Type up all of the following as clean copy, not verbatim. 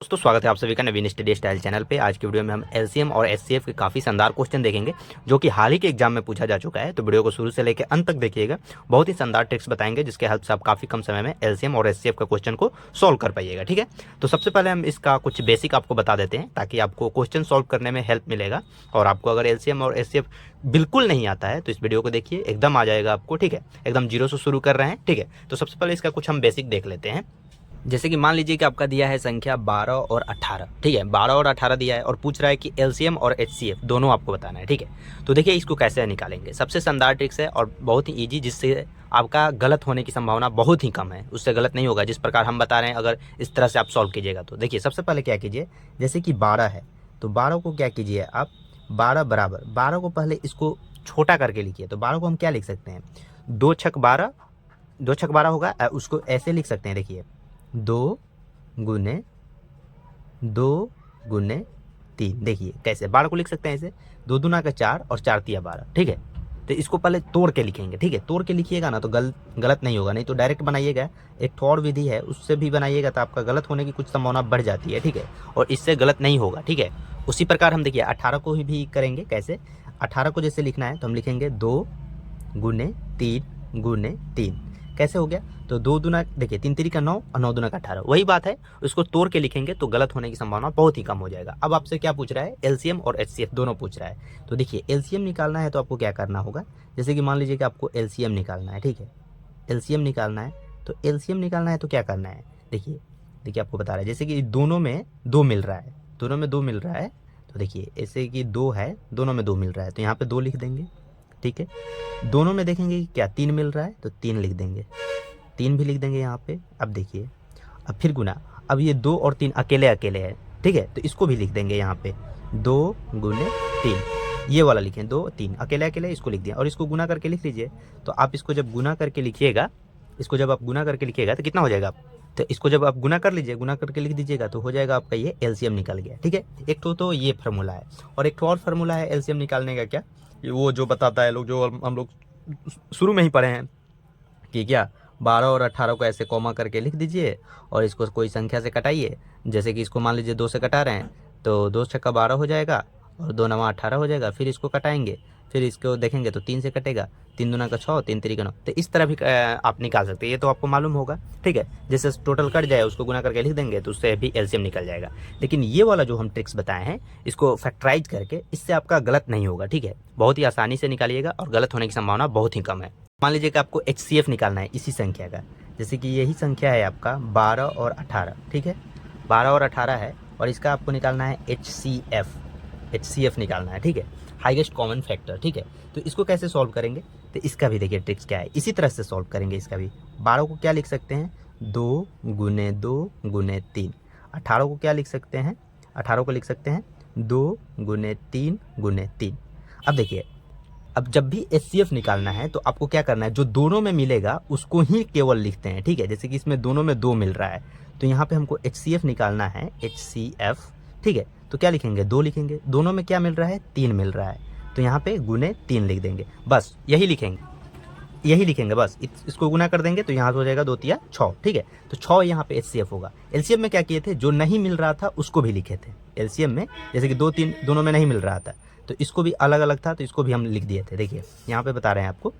दोस्तों स्वागत है आप सभी का नवीन स्टडी स्टाइल चैनल पे। आज की वीडियो में हम एलसीएम और एचसीएफ के काफ़ी शानदार क्वेश्चन देखेंगे जो कि हाल ही के एग्जाम में पूछा जा चुका है। तो वीडियो को शुरू से लेकर अंत तक देखिएगा। बहुत ही शानदार ट्रिक्स बताएंगे जिसके हेल्प से आप काफ़ी कम समय में एलसीएम और एचसीएफ का क्वेश्चन को सॉल्व कर पाइएगा। ठीक है, तो सबसे पहले हम इसका कुछ बेसिक आपको बता देते हैं ताकि आपको क्वेश्चन सॉल्व करने में हेल्प मिलेगा। और आपको अगर एलसीएम और एचसीएफ बिल्कुल नहीं आता है तो इस वीडियो को देखिए, एकदम आ जाएगा आपको। ठीक है, एकदम जीरो से शुरू कर रहे हैं। ठीक है, तो सबसे पहले इसका कुछ हम बेसिक देख लेते हैं। जैसे कि मान लीजिए कि आपका दिया है संख्या 12 और 18। ठीक है, 12 और 18 दिया है और पूछ रहा है कि एलसीएम और एचसीएफ दोनों आपको बताना है। ठीक है, तो देखिए इसको कैसे निकालेंगे। सबसे शानदार ट्रिक्स है और बहुत ही ईजी, जिससे आपका गलत होने की संभावना बहुत ही कम है। उससे गलत नहीं होगा जिस प्रकार हम बता रहे हैं। अगर इस तरह से आप सॉल्व कीजिएगा तो देखिए सबसे पहले क्या कीजिए, जैसे कि 12 है तो 12 को क्या कीजिए आप, 12 बराबर 12 को पहले इसको छोटा करके लिखिए। तो 12 को हम क्या लिख सकते हैं, 2 छक 12, 2 छक 12 होगा। उसको ऐसे लिख सकते हैं, देखिए 2 गुने 3। देखिए कैसे 12 को लिख सकते हैं ऐसे, 2 दूना का 4 और 4 तिया 12। ठीक है, तो इसको पहले तोड़ के लिखेंगे। ठीक है, तोड़ के लिखिएगा ना तो गलत नहीं होगा, नहीं तो डायरेक्ट बनाइएगा। एक और विधि है उससे भी बनाइएगा तो आपका गलत होने की कुछ संभावना बढ़ जाती है। ठीक है, और इससे गलत नहीं होगा। ठीक है, उसी प्रकार हम देखिए 18 को भी करेंगे। कैसे, 18 को जैसे लिखना है तो हम लिखेंगे 2 गुने 3। कैसे हो गया, तो 2 दूना देखिए 3 3 का 9 और 9 दूना का 18, वही बात है। उसको तोड़ के लिखेंगे तो गलत होने की संभावना बहुत ही कम हो जाएगा। अब आपसे क्या पूछ रहा है, एलसीएम और एचसीएफ दोनों पूछ रहा है। तो देखिए एलसीएम निकालना है तो आपको क्या करना होगा, जैसे कि मान लीजिए कि आपको एलसीएम निकालना है। ठीक है, एलसीएम निकालना है तो एलसीएम निकालना है तो क्या करना है, देखिए देखिए आपको बता रहा है। जैसे कि दोनों में 2 मिल रहा है, दोनों में 2 मिल रहा है तो देखिए ऐसे कि 2 है, दोनों में 2 मिल रहा है तो यहाँ पे 2 लिख देंगे। ठीक है, दोनों में देखेंगे कि क्या 3 मिल रहा है तो 3 लिख देंगे, 3 भी लिख देंगे यहाँ पे। अब देखिए, अब फिर गुना, अब ये 2 और 3 अकेले अकेले है। ठीक है, तो इसको भी लिख देंगे यहाँ पे 2 गुने 3, ये वाला लिखें 2 3 अकेले अकेले, इसको लिख दिया। और इसको गुना करके लिख लीजिए। तो आप इसको जब गुना करके लिखिएगा, इसको जब आप गुना करके लिखिएगा तो कितना हो जाएगा, तो इसको जब आप गुना कर लीजिए, गुना करके लिख दीजिएगा तो हो जाएगा आपका ये एलसीएम निकल गया। ठीक है, एक तो ये फार्मूला है। और एक और फार्मूला है एलसीएम निकालने का, क्या वो जो बताता है लोग, जो हम लोग शुरू में ही पढ़े हैं कि क्या 12 और 18 को ऐसे कॉमा करके लिख दीजिए और इसको कोई संख्या से कटाइए। जैसे कि इसको मान लीजिए 2 से कटा रहे हैं तो 2 छक्का 12 हो जाएगा और 2 नवा 18 हो जाएगा। फिर इसको कटाएंगे, फिर इसको देखेंगे तो 3 से कटेगा, 3 दूना का 6, 3 3 का 9। तो इस तरह भी आप निकाल सकते हैं, ये तो आपको मालूम होगा। ठीक है, जैसे टोटल कट जाए उसको गुना करके लिख देंगे तो उससे भी एलसीएम निकल जाएगा। लेकिन ये वाला जो हम ट्रिक्स बताए हैं इसको फैक्टराइज करके, इससे आपका गलत नहीं होगा। ठीक है, बहुत ही आसानी से निकालिएगा और गलत होने की संभावना बहुत ही कम है। मान लीजिए कि आपको एचसीएफ निकालना है इसी संख्या का, जैसे कि यही संख्या है आपका 12 और 18। ठीक है, 12 और 18 है और इसका आपको निकालना है एचसीएफ निकालना है। ठीक है, हाईएस्ट कॉमन फैक्टर। ठीक है, तो इसको कैसे सॉल्व करेंगे, तो इसका भी देखिए ट्रिक्स क्या है, इसी तरह से सॉल्व करेंगे इसका भी। 12 को क्या लिख सकते हैं, 2 गुने 3। 18 को क्या लिख सकते हैं, 18 को लिख सकते हैं 2 गुने 3। अब देखिए, अब जब भी एचसीएफ निकालना है तो आपको क्या करना है, जो दोनों में मिलेगा उसको ही केवल लिखते हैं। ठीक है, जैसे कि इसमें दोनों में 2 मिल रहा है तो यहाँ पे हमको एचसीएफ निकालना है, एचसीएफ। ठीक है, तो क्या लिखेंगे, 2 लिखेंगे। दोनों में क्या मिल रहा है, 3 मिल रहा है तो यहाँ पे गुने 3 लिख देंगे। बस यही लिखेंगे बस। इसको गुना कर देंगे तो यहाँ से हो जाएगा 2 तिया 6। ठीक है, तो 6 यहाँ पे एचसीएफ होगा। एलसीएम में क्या किए थे, जो नहीं मिल रहा था उसको भी लिखे थे एलसीएम में। जैसे कि 2 3 दोनों में नहीं मिल रहा था तो इसको भी अलग अलग था तो इसको भी हम लिख दिए थे। देखिए यहाँ पे बता रहे हैं आपको,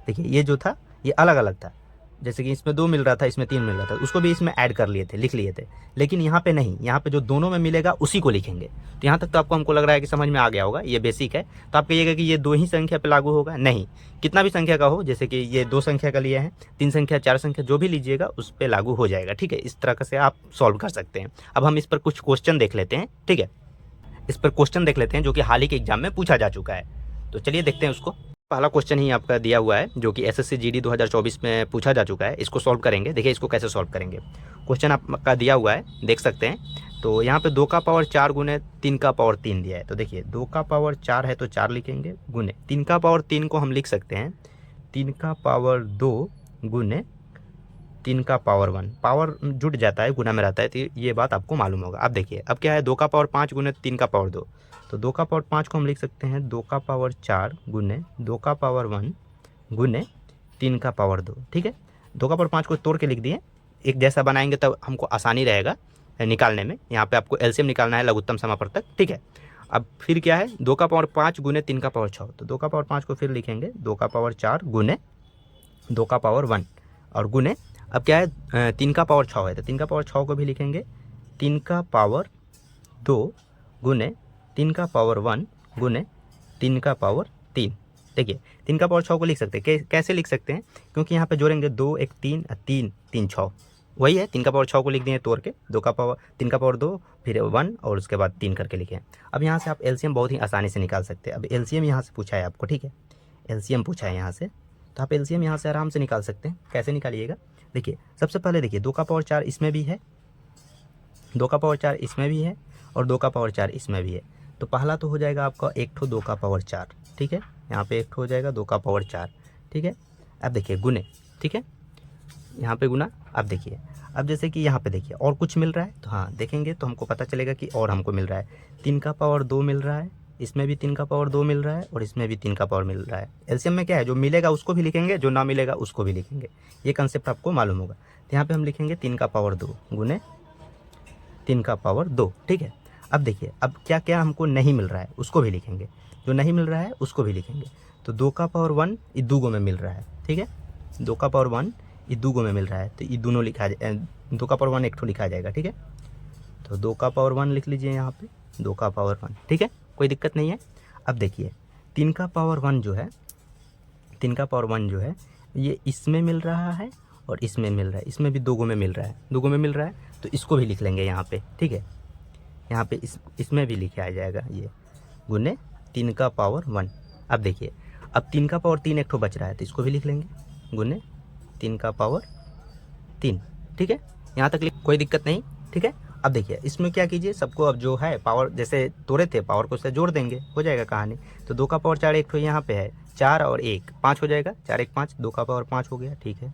देखिए ये जो था ये अलग अलग था। जैसे कि इसमें 2 मिल रहा था, इसमें 3 मिल रहा था, उसको भी इसमें ऐड कर लिए थे, लिख लिए थे। लेकिन यहाँ पे नहीं, यहाँ पे जो दोनों में मिलेगा उसी को लिखेंगे। तो यहाँ तक तो आपको हमको लग रहा है कि समझ में आ गया होगा, ये बेसिक है। तो आप कहिएगा कि ये 2 ही संख्या पे लागू होगा, नहीं, कितना भी संख्या का हो, जैसे कि ये 2 संख्या का लिए हैं, 3 संख्या 4 संख्या जो भी लीजिएगा उस पर लागू हो जाएगा। ठीक है, इस तरह से आप सॉल्व कर सकते हैं। अब हम इस पर कुछ क्वेश्चन देख लेते हैं। ठीक है, इस पर क्वेश्चन देख लेते हैं जो कि हाल ही के एग्जाम में पूछा जा चुका है। तो चलिए देखते हैं उसको। पहला क्वेश्चन ही आपका दिया हुआ है जो कि एसएससी जीडी 2024 में पूछा जा चुका है। इसको सॉल्व करेंगे, देखिए इसको कैसे सॉल्व करेंगे। क्वेश्चन आपका दिया हुआ है, देख सकते हैं। तो यहाँ पे 2 का पावर 4 गुने 3 का पावर 3 दिया है। तो देखिए 2 का पावर 4 है तो 4 लिखेंगे, गुने 3 का पावर 3 को हम लिख सकते हैं 3 का पावर 2 गुने 3 का पावर 1। पावर जुट जाता है, गुना में रहता है, तो ये बात आपको मालूम होगा। अब देखिए अब क्या है, 2 का पावर 5 गुने 3 का पावर 2। तो 2 का पावर 5 को हम लिख सकते हैं 2 का पावर 4 गुने 2 का पावर 1 गुने 3 का पावर 2। ठीक है, 2 का पावर 5 को तोड़ के लिख दिए, एक जैसा बनाएंगे तब हमको आसानी रहेगा। निकालने में। यहाँ पे आपको एलसीएम निकालना है लघुत्तम समापवर्तक, ठीक है। अब फिर क्या है, 2 का पावर 5 गुने 3 का पावर 6, तो 2 का पावर 5 को फिर लिखेंगे 2 का पावर 4 गुने 2 का पावर 1 और गुने, अब क्या है 3 का पावर 6 है तो 3 का पावर 6 को भी लिखेंगे 3 का पावर 2 गुने 3 का पावर 1 गुने 3 का पावर 3। देखिए 3 का पावर 6 को लिख सकते हैं, कैसे लिख सकते हैं, क्योंकि यहाँ पे जोड़ेंगे 2 1 3 3 3 6, वही है 3 का पावर 6 को लिख दिए तोड़ के, 2 का पावर 3 का पावर 2 फिर 1 और उसके बाद 3 करके लिखे। अब यहाँ से आप एलसीएम बहुत ही आसानी से निकाल सकते हैं। अब एलसीएम यहाँ से पूछा है आपको, ठीक है, एलसीएम पूछा है यहाँ से, तो आप एलसीएम यहाँ से आराम से निकाल सकते हैं। कैसे निकालिएगा, देखिए सबसे पहले देखिए 2 का पावर 4 इसमें भी है, 2 का पावर 4 इसमें भी है और 2 का पावर 4 इसमें भी है, तो पहला तो हो जाएगा आपका एक ठो 2 का पावर 4, ठीक है, यहाँ पे एक ठो हो जाएगा 2 का पावर 4, ठीक है। अब देखिए गुने, ठीक है, यहाँ पे गुना। अब देखिए, अब जैसे कि यहाँ पे देखिए और कुछ मिल रहा है, तो हाँ देखेंगे तो हमको पता चलेगा कि और हमको मिल रहा है 3 का पावर 2 मिल रहा है, इसमें भी 3 का पावर 2 मिल रहा है और इसमें भी 3 का पावर मिल रहा है। एलसीएम में क्या है, जो मिलेगा उसको भी लिखेंगे, जो ना मिलेगा उसको भी लिखेंगे, ये कंसेप्ट आपको मालूम होगा। तो यहाँ पे हम लिखेंगे 3 का पावर 2 गुने 3 का पावर 2, ठीक है। अब देखिए अब क्या क्या हमको नहीं मिल रहा है उसको भी लिखेंगे, जो नहीं मिल रहा है उसको भी लिखेंगे। तो 2 का पावर 1 ये 2 गो में मिल रहा है, ठीक है, 2 का पावर 1 ये 2 गो में मिल रहा है, तो ये दोनों लिखा 2 का पावर 1 एक ठो लिखा जाएगा, ठीक है। तो 2 का पावर 1 लिख लीजिए यहाँ पे, 2 का पावर 1, ठीक है, कोई दिक्कत नहीं है। अब देखिए 3 का पावर 1 जो है, 3 का पावर 1 जो है ये इसमें मिल रहा है और इसमें मिल रहा है, इसमें भी 2 गो में मिल रहा है, 2 गो में मिल रहा है, तो इसको भी लिख लेंगे यहाँ पे, ठीक है, यहाँ पे इसमें भी लिखा आ जाएगा ये गुने 3 का पावर 1। अब देखिए अब 3 का पावर 3 एक ठो बच रहा है, तो इसको भी लिख लेंगे गुने 3 का पावर 3, ठीक है, यहाँ तक कोई दिक्कत नहीं, ठीक है। अब देखिए इसमें क्या कीजिए, सबको अब जो है पावर जैसे तोड़े थे पावर को उससे जोड़ देंगे, हो जाएगा कहानी। तो 2 का पावर 4 एक ठो यहाँ पे है, 4 और 1 5 हो जाएगा, 4 1 5, 2 का पावर 5 हो गया, ठीक है।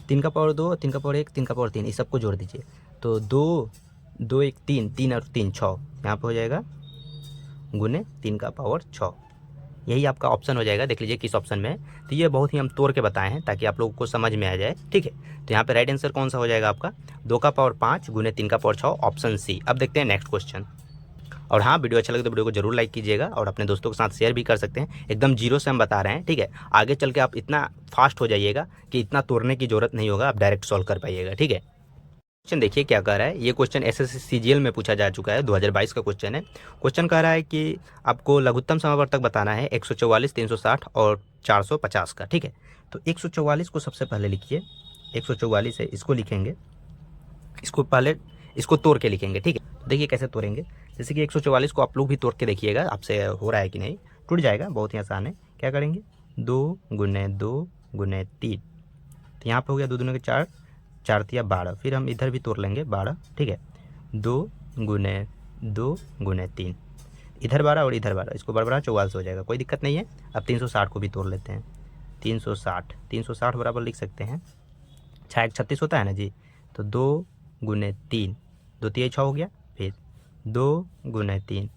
3 का पावर 2, 3 का पावर 1, 3 का पावर 3, इस सबको जोड़ दीजिए, तो 2 2 1 3, 3 और 3 6, यहाँ पे हो जाएगा गुने 3 का पावर 6। यही आपका ऑप्शन हो जाएगा, देख लीजिए किस ऑप्शन में है। तो ये बहुत ही हम तोड़ के बताए हैं ताकि आप लोगों को समझ में आ जाए, ठीक है। तो यहाँ पे राइट आंसर कौन सा हो जाएगा आपका, 2 का पावर 5 गुने 3 का पावर 6, ऑप्शन सी। अब देखते हैं नेक्स्ट क्वेश्चन। और हाँ, वीडियो अच्छा लगे तो वीडियो को जरूर लाइक कीजिएगा और अपने दोस्तों के साथ शेयर भी कर सकते हैं। एकदम जीरो से हम बता रहे हैं, ठीक है। आगे चल के आप इतना फास्ट हो जाइएगा कि इतना तोड़ने की जरूरत नहीं होगा, आप डायरेक्ट सॉल्व कर पाइएगा, ठीक है। क्वेश्चन देखिए क्या कह रहा है, ये क्वेश्चन एसएससी सीजीएल में पूछा जा चुका है, 2022 का क्वेश्चन है। क्वेश्चन कह रहा है कि आपको लघुत्तम समावर्तक बताना है 144, 360 और 450 का, ठीक है। तो 144 को सबसे पहले लिखिए, 144 है इसको लिखेंगे, इसको पहले इसको तोड़ के लिखेंगे, ठीक है। तो देखिए कैसे तोड़ेंगे, जैसे कि 144 को आप लोग भी तोड़ के देखिएगा आपसे हो रहा है कि नहीं, टूट जाएगा, बहुत ही आसान है। क्या करेंगे, 2 गुने 2 गुने 3, तो यहाँ पे हो गया 2 दूने के 4, 4 तिया 12, फिर हम इधर भी तोड़ लेंगे 12, ठीक है, 2 गुने 2 गुने 3, इधर 12 और इधर 12, इसको बराबर 44 हो जाएगा, कोई दिक्कत नहीं है। अब 360 को भी तोड़ लेते हैं, 360 बराबर लिख सकते हैं 6 36 होता है ना जी, तो 2 गुने 3, 2 तिया 6 हो गया, फिर 2 गुने 3,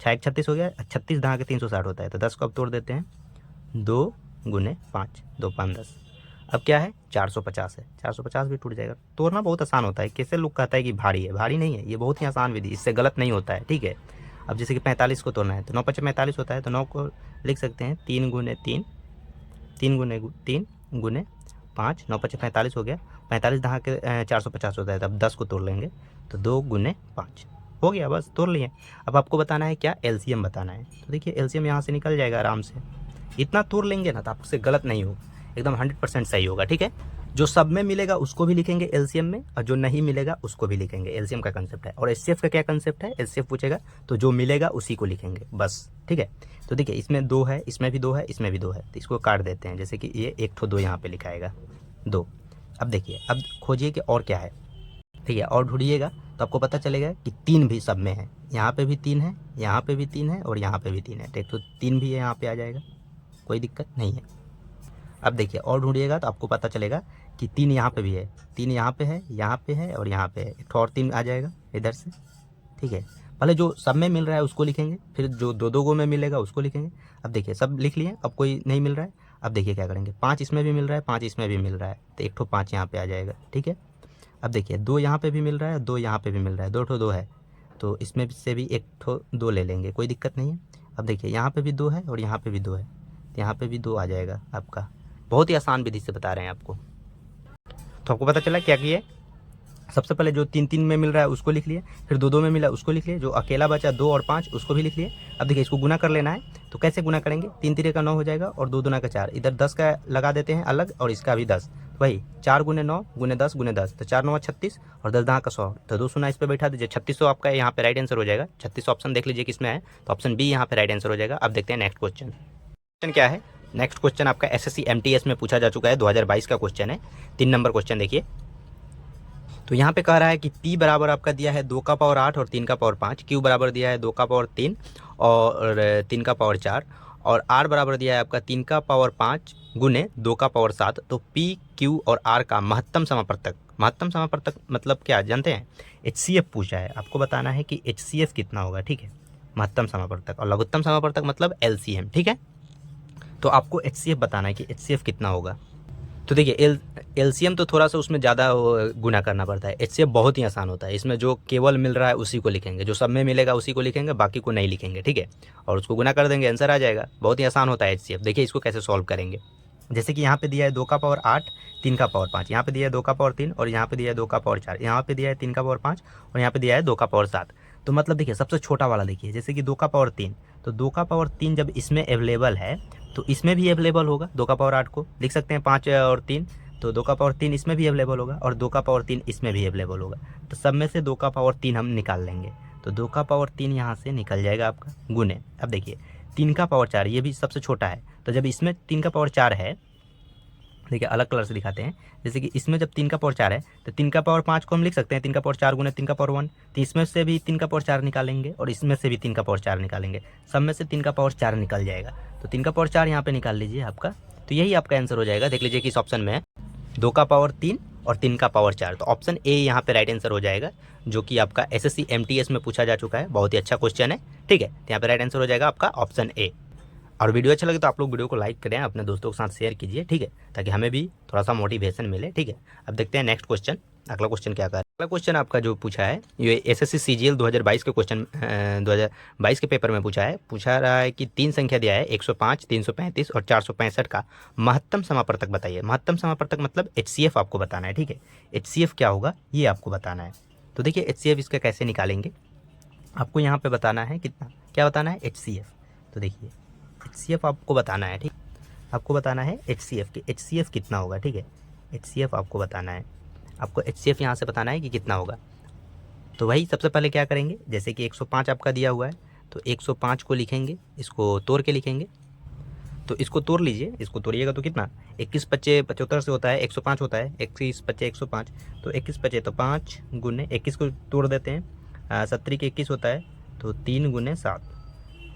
6 36 हो गया, 36 दहा के 360 होता है, तो 10 को अब तोड़ देते हैं, 2 गुने 5, 2 5 10, अब क्या है 450 है, 450 भी टूट जाएगा। तोड़ना बहुत आसान होता है, कैसे लोग कहता है कि भारी है, भारी नहीं है, ये बहुत ही आसान विधि, इससे गलत नहीं होता है, ठीक है। अब जैसे कि 45 को तोड़ना है तो 9 5 45 होता है, तो 9 को लिख सकते हैं 3 गुने 3, 3 गुने 3 गुने 5, 9 5 45 हो गया, 45 दहा के 450 होता है, तब 10 को तोड़ लेंगे तो 2 गुने 5 हो गया, बस तोड़ लिए। अब आपको बताना है क्या, एलसीएम बताना है। तो देखिए एलसीएम यहाँ से निकल जाएगा आराम से, इतना तोड़ लेंगे ना तो आपसे गलत नहीं होगा, एकदम 100% सही होगा, ठीक है। जो सब में मिलेगा उसको भी लिखेंगे एलसीएम में और जो नहीं मिलेगा उसको भी लिखेंगे, एलसीएम का कंसेप्ट है। और एचसीएफ का क्या कंसेप्ट है, एचसीएफ पूछेगा तो जो मिलेगा उसी को लिखेंगे बस, ठीक है। तो देखिए इसमें 2 है, इसमें भी 2 है, इसमें भी 2 है, तो इसको काट देते हैं, जैसे कि ये एक ठो 2 यहाँ पे लिखाएगा 2। अब देखिए अब खोजिए कि और क्या है, ठीक है, और ढूंढिएगा तो आपको पता चलेगा कि 3 भी सब में है, यहाँ पे भी 3 है, यहाँ पे भी 3 है और यहाँ पे भी 3 है, तो 3 भी है यहाँ पे आ जाएगा, कोई दिक्कत नहीं है। अब देखिए और ढूंढिएगा तो आपको पता चलेगा कि 3 यहाँ पे भी है, 3 यहाँ पे है, यहाँ पे है और यहाँ पे है, एक और 3 आ जाएगा इधर से, ठीक है। पहले जो सब में मिल रहा है उसको लिखेंगे, फिर जो 2 गो में मिलेगा उसको लिखेंगे। अब देखिए सब लिख लिए, अब कोई नहीं मिल रहा है, अब देखिए क्या करेंगे, 5 इसमें भी मिल रहा है, 5 इसमें भी मिल रहा है, तो एक ठो 5 यहाँ पे आ जाएगा, ठीक है। अब देखिए 2 यहाँ पे भी मिल रहा है, 2 यहाँ पे भी मिल रहा है, 2 ठो 2 है, तो इसमें से भी एक ठो 2 ले लेंगे, कोई दिक्कत नहीं है। अब देखिए यहाँ पे भी 2 है और यहाँ पे भी 2 है, तो यहाँ पे भी 2 आ जाएगा आपका। बहुत ही आसान विधि से बता रहे हैं आपको। तो आपको पता चला क्या किए, सबसे पहले जो 3-3 में मिल रहा है उसको लिख लिए, फिर 2-2 में मिला उसको लिख लिए, जो अकेला बचा 2 और 5 उसको भी लिख लिए। अब देखिए इसको गुना कर लेना है, तो कैसे गुना करेंगे, 3 3 का 9 हो जाएगा और 2 दूना का 4, इधर 10 का लगा देते हैं अलग और इसका भी 10, तो वही 4 गुने 9 गुने 10 गुने 10, तो 4 9 36 और 10 10 का 100, तो 2 शून्य इस पर बैठा दीजिए, 3600 आपका यहाँ पे राइट आंसर हो जाएगा। 3600 ऑप्शन देख लीजिए किसमें है, तो ऑप्शन बी यहाँ पे राइट आंसर हो जाएगा। अब देखते हैं नेक्स्ट क्वेश्चन। क्वेश्चन क्या है, नेक्स्ट क्वेश्चन आपका एसएससी एमटीएस में पूछा जा चुका है, 2022 का क्वेश्चन है, 3 नंबर क्वेश्चन देखिए। तो यहाँ पे कह रहा है कि P बराबर आपका दिया है 2 का पावर 8 और 3 का पावर 5, Q बराबर दिया है 2 का पावर 3 और 3 का पावर 4 और R बराबर दिया है आपका 3 का पावर 5 गुने 2 का पावर 7। तो P, Q और R का महत्तम समापवर्तक, महत्तम समापवर्तक मतलब क्या जानते हैं, HCF पूछा है, आपको बताना है कि HCF कितना होगा, ठीक है, महत्तम समापवर्तक, और लघुत्तम समापवर्तक मतलब LCM, ठीक है। तो आपको HCF बताना है कि HCF कितना होगा। तो देखिए एलसीएम तो थोड़ा सा उसमें ज़्यादा गुना करना पड़ता है, एचसीएफ बहुत ही आसान होता है, इसमें जो केवल मिल रहा है उसी को लिखेंगे, जो सब में मिलेगा उसी को लिखेंगे, बाकी को नहीं लिखेंगे, ठीक है, और उसको गुना कर देंगे, आंसर आ जाएगा। बहुत ही आसान होता है एचसीएफ। देखिए इसको कैसे सॉल्व करेंगे, जैसे कि यहाँ पे दिया है 2 का पावर 8 3 का पावर 5, यहाँ पे दिया है 2 का पावर 3 और यहाँ पे दिया है 2 का पावर 4, यहाँ पे दिया है 3 का पावर 5 और यहाँ पे दिया है 2 का पावर 7। तो मतलब देखिए सबसे छोटा वाला देखिए, जैसे कि 2 का पावर 3, तो 2 का पावर 3 जब इसमें अवेलेबल है तो इसमें भी अवेलेबल होगा, 2 का पावर 8 को लिख सकते हैं 5 और 3, तो 2 का पावर 3 इसमें भी अवेलेबल होगा और 2 का पावर 3 इसमें भी अवेलेबल होगा, तो सब में से 2 का पावर 3 हम निकाल लेंगे, तो 2 का पावर 3 यहाँ से निकल जाएगा आपका गुने। अब देखिए 3 का पावर 4 ये भी सबसे छोटा है, तो जब इसमें 3 का पावर 4 है, देखिए अलग कलर से दिखाते हैं, जैसे कि इसमें जब 3 का पावर 4 है तो 3 का पावर 5 को हम लिख सकते हैं 3 का पावर 4 गुने 3 का पावर 1, तो इसमें से भी 3 का पावर 4 निकालेंगे और इसमें से भी 3 का पावर 4 निकालेंगे, सब में से 3 का पावर 4 निकल जाएगा, तो 3 का पावर 4 यहाँ पे निकाल लीजिए आपका, तो यही आपका आंसर हो जाएगा। देख लीजिए कि इस ऑप्शन में है 2 का पावर 3 और 3 का पावर 4, तो ऑप्शन ए यहाँ पे राइट आंसर हो जाएगा, जो कि आपका एसएससी एमटीएस में पूछा जा चुका है, बहुत ही अच्छा क्वेश्चन है, ठीक है, तो यहाँ पे राइट आंसर हो जाएगा आपका ऑप्शन ए। और वीडियो अच्छा लगे तो आप लोग वीडियो को लाइक करें, अपने दोस्तों के साथ शेयर कीजिए, ठीक है, ताकि हमें भी थोड़ा सा मोटिवेशन मिले, ठीक है। अब देखते हैं नेक्स्ट क्वेश्चन, अगला क्वेश्चन क्या कर, अगला क्वेश्चन आपका जो पूछा है ये एसएससी सीजीएल 2022 के क्वेश्चन 2022 के पेपर में पूछा रहा है कि 3 संख्या दिया है 105 335 और 465 का महत्तम समापवर्तक बताइए। महत्तम समापवर्तक मतलब HCF आपको बताना है, ठीक है, HCF क्या होगा ये आपको बताना है। तो देखिए HCF इसका कैसे निकालेंगे, आपको यहाँ पे बताना है कितना, क्या बताना है HCF, तो देखिए HCF आपको बताना है, ठीक, आपको बताना है HCF कि HCF कितना होगा, ठीक है, HCF आपको बताना है, आपको HCF यहाँ से बताना है कि कितना होगा। तो वही सबसे पहले क्या करेंगे, जैसे कि 105 आपका दिया हुआ है तो 105 को लिखेंगे, इसको तोड़ के लिखेंगे, तो इसको तोड़ लीजिए, इसको तोड़िएगा तो कितना 21 पच्चे 75 से होता है, 105 होता है, 21 पच्चे 105, तो 21 पच्चे तो 5 गुने 21 को तोड़ देते हैं, 70 के 21 होता है, तो 3 गुने 7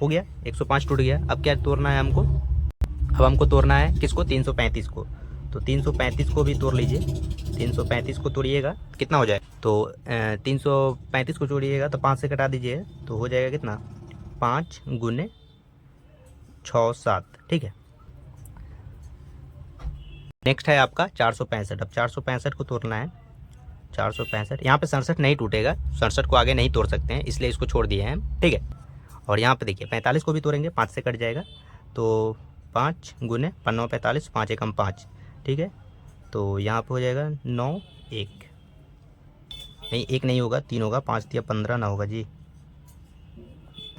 हो गया, 105 टूट गया। अब क्या तोड़ना है हमको, अब हमको तोड़ना है किसको, 335 को, तो 335 को भी तोड़ लीजिए, 335 को तोड़िएगा कितना हो जाए, तो 335 को तोड़िएगा तो 5 से कटा दीजिए, तो हो जाएगा कितना 5 गुने 6 7, ठीक है। नेक्स्ट है आपका 465, अब 465 को तोड़ना है, 465 यहाँ पे 67 नहीं टूटेगा, 67 को आगे नहीं तोड़ सकते हैं इसलिए इसको छोड़ दिए हैं, ठीक है। और यहाँ पे देखिए 45 को भी तोड़ेंगे, 5 से कट जाएगा, तो 5 गुने 5 45 5 एकम 5, ठीक है, तो यहाँ पे हो जाएगा 9 1 नहीं 1 नहीं होगा 3 होगा, 5 दिया 15 ना होगा जी,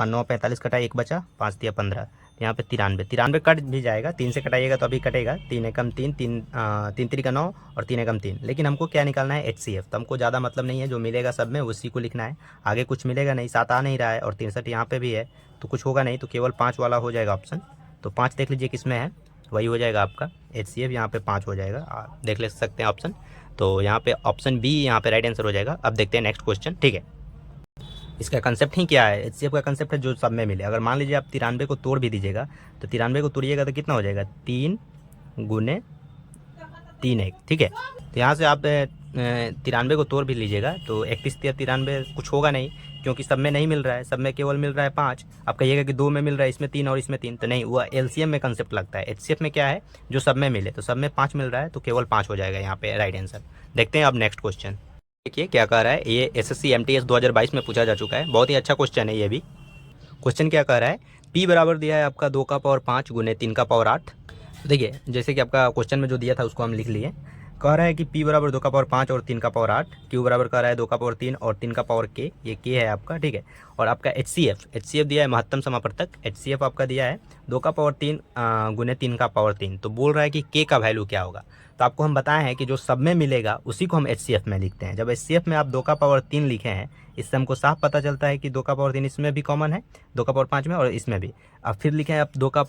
9 45 कटा 1 बचा, 5 दिया 15, यहाँ पे 93 कट भी जाएगा, 3 से कटाइएगा तो अभी कटेगा, 3 एकम 3 3 3 का 9 और 3 एकम 3, लेकिन हमको क्या निकालना है HCF, तो हमको ज़्यादा मतलब नहीं है, जो मिलेगा सब में उसी को लिखना है, आगे कुछ मिलेगा नहीं, 7 आ नहीं रहा है और 63 यहाँ पे भी है तो कुछ होगा नहीं, तो केवल 5 वाला हो जाएगा ऑप्शन, तो 5 देख लीजिए किस में है, वही हो जाएगा आपका HCF, यहाँ पे 5 हो जाएगा, देख ले सकते हैं ऑप्शन, तो यहाँ पे ऑप्शन बी यहाँ पे राइट आंसर हो जाएगा। अब देखते हैं नेक्स्ट क्वेश्चन, ठीक है, इसका कंसेप्ट ही क्या है, HCF का कंसेप्ट है जो सब में मिले। अगर मान लीजिए आप 93 को तोड़ भी दीजिएगा, तो 93 को तोड़िएगा तो कितना हो जाएगा 3 गुने 3 1, ठीक है, तो यहाँ से आप 93 को तोड़ भी लीजिएगा तो 31 93 कुछ होगा नहीं, क्योंकि सब में नहीं मिल रहा है, सब में केवल मिल रहा है 5, आप कहिएगा कि 2 में मिल रहा है, इसमें 3 और इसमें 3, तो नहीं, वो LCM में कंसेप्ट लगता है, HCF में क्या है जो सब में मिले, तो सब में 5 मिल रहा है तो केवल 5 हो जाएगा यहाँ पे राइट आंसर। देखते हैं अब नेक्स्ट क्वेश्चन। देखिए क्या कह रहा है, ये एसएससी एमटीएस 2022 में पूछा जा चुका है, बहुत ही अच्छा क्वेश्चन है ये भी। क्वेश्चन क्या कह रहा है, p बराबर दिया है आपका 2 का पावर 5 गुने 3 का पावर 8। देखिए जैसे कि आपका क्वेश्चन में जो दिया था उसको हम लिख लिए। कह रहा है कि p बराबर 2 का पावर 5 और 3 का पावर 8, q बराबर कह रहा है 2 का पावर 3 और 3 का पावर k, ये k है आपका, ठीक है। और आपका HCF दिया है महत्तम समापवर्तक, HCF आपका दिया है 2 का पावर 3 गुने 3 का पावर 3। तो बोल रहा है कि k का वैल्यू क्या होगा। तो आपको हम बताए हैं कि जो सब में मिलेगा उसी को हम HCF में लिखते हैं। जब HCF में आप 2 का पावर 3 लिखे हैं, इससे हमको साफ पता चलता है कि 2 का पावर 3 इसमें भी कॉमन है, 2 का पावर 5 में और इसमें भी। अब फिर लिखे हैं आप 3 का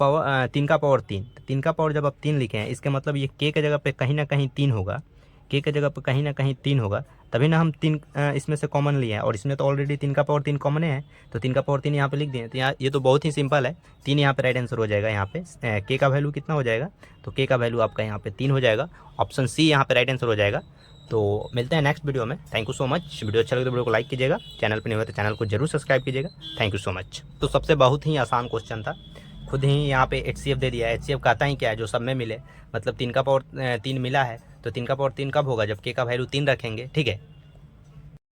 पावर 3, 3 का पावर जब आप 3 लिखे हैं, इसका मतलब ये k के जगह पे कहीं ना कहीं 3 होगा, k के जगह पे कहीं ना कहीं 3 होगा, तभी ना हम 3 इसमें से कॉमन लिए हैं। और इसमें तो ऑलरेडी 3 का पावर 3 कॉमन है, तो 3 का पावर 3 यहाँ पे लिख दिए। तो यहाँ ये तो बहुत ही सिंपल है, 3 यहाँ पे राइट आंसर हो जाएगा। यहाँ पे k का वैल्यू कितना हो जाएगा, तो k का वैल्यू आपका यहाँ पे 3 हो जाएगा, ऑप्शन सी यहाँ पे राइट आंसर हो जाएगा। तो मिलते हैं नेक्स्ट वीडियो में। Thank you so much. Video अच्छा लगे तो वीडियो को लाइक कीजिएगा, चैनल पर नहीं हुआ तो चैनल को जरूर सब्सक्राइब कीजिएगा। Thank you so much. तो सबसे बहुत ही आसान क्वेश्चन था, खुद ही यहाँ पे HCF दे दिया है। HCF कहता ही क्या है, जो सब में मिले, मतलब 3 का पावर 3 मिला है, तो 3 का पावर 3 कब होगा, जब k का वैल्यू 3 रखेंगे, ठीक है।